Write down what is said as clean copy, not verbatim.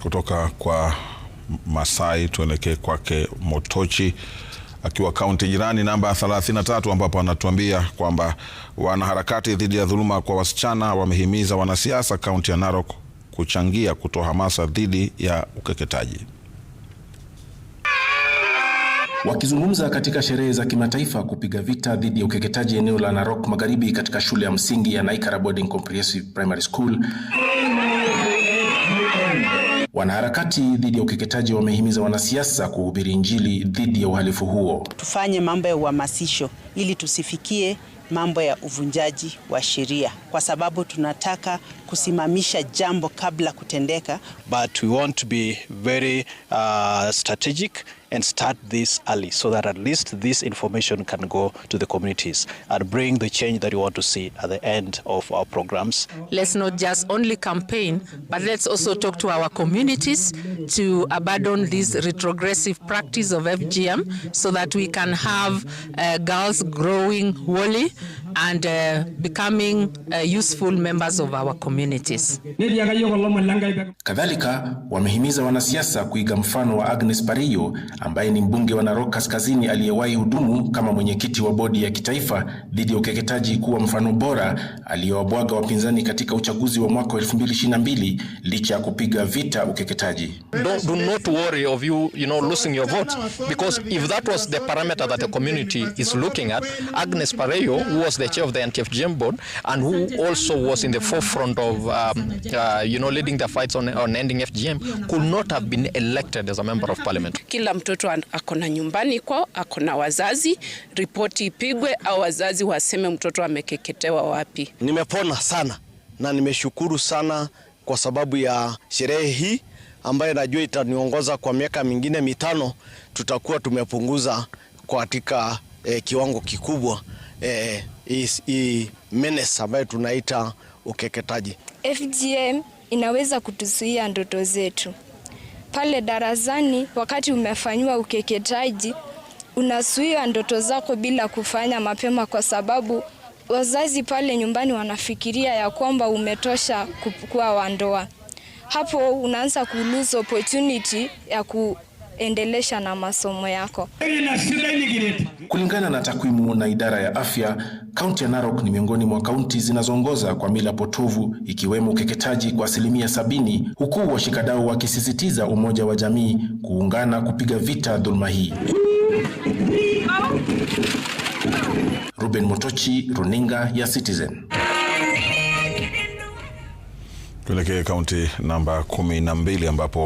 Kutoka kwa Masai tuelekee kwake Motochi akiwa kaunti jirani namba 33, ambapo anatuambia kwamba wanaharakati dhidi ya dhuluma kwa wasichana wamehimiza wanasiasa kaunti ya Narok kuchangia kutoa hamasa dhidi ya ukeketaji. Wakizungumza katika sherehe za kimataifa kupiga vita dhidi ya ukeketaji eneo la Narok Magharibi katika shule ya msingi ya Naikara Boarding Comprehensive Primary School, wanaharakati dhidi ya ukeketaji wamehimiza wanasiasa kuhubiri Injili dhidi ya uhalifu huo. Tufanye mambo ya uhamasisho ili tusifikie mambo ya uvunjaji wa sheria, kwa sababu tunataka kusimamisha jambo kabla kutendeka. But we want to be very strategic and start this early so that at least this information can go to the communities and bring the change that we want to see at the end of our programs. Let's not just only campaign, but let's also talk to our communities to abandon this retrogressive practice of FGM so that we can have girls growing wholly and becoming useful members of our communities. Kadhalika wamehimiza wanasiasa kuiga mfano wa Agnes Parillo ambaye ni mbunge wa Narok Kaskazini aliyewahi hudumu kama mwenyekiti wa bodi ya kitaifa dhidi ya ukeketaji kuwa mfano bora aliyowabwaga wapinzani katika uchaguzi wa mwaka 2022 licha ya kupiga vita ukeketaji. Do not worry of you losing your vote, because if that was the parameter that the community is looking at, Agnes Parillo, who was the chair of the anti-FGM board and who also was in the forefront of leading the fights on ending FGM, could not have been elected as a member of parliament. Kila mtoto akona nyumbani kwao, akona wazazi, ripoti ipigwe au wazazi waseme mtoto amekeketewa wapi. Nimepona sana na nimeshukuru sana kwa sababu ya sherehe hii ambayo najua itaniongoza kwa miaka mingine 5. Tutakuwa tumepunguza katika kiwango kikubwa menace ambayo tunaita ukeketaji. FGM inaweza kutuzuia ndoto zetu. Pale darasani wakati umefanywa ukeketaji, unazuia ndoto zako bila kufanya mapema, kwa sababu wazazi pale nyumbani wanafikiria ya kwamba umetosha kuwa wa ndoa. Hapo unaanza kulose opportunity ya kuendelesha na masomo yako. Kulingana na takwimu na idara ya afya, kaunti ya Narok ni miongoni mwa kaunti zinazoongoza kwa mila potovu ikiwemo ukeketaji kwa 70%, huku washikadau wakisisitiza umoja wa jamii kuungana kupiga vita dhulma hii. Ruben Motochi, runinga ya Citizen. Tuelekee kaunti namba 12 ambapo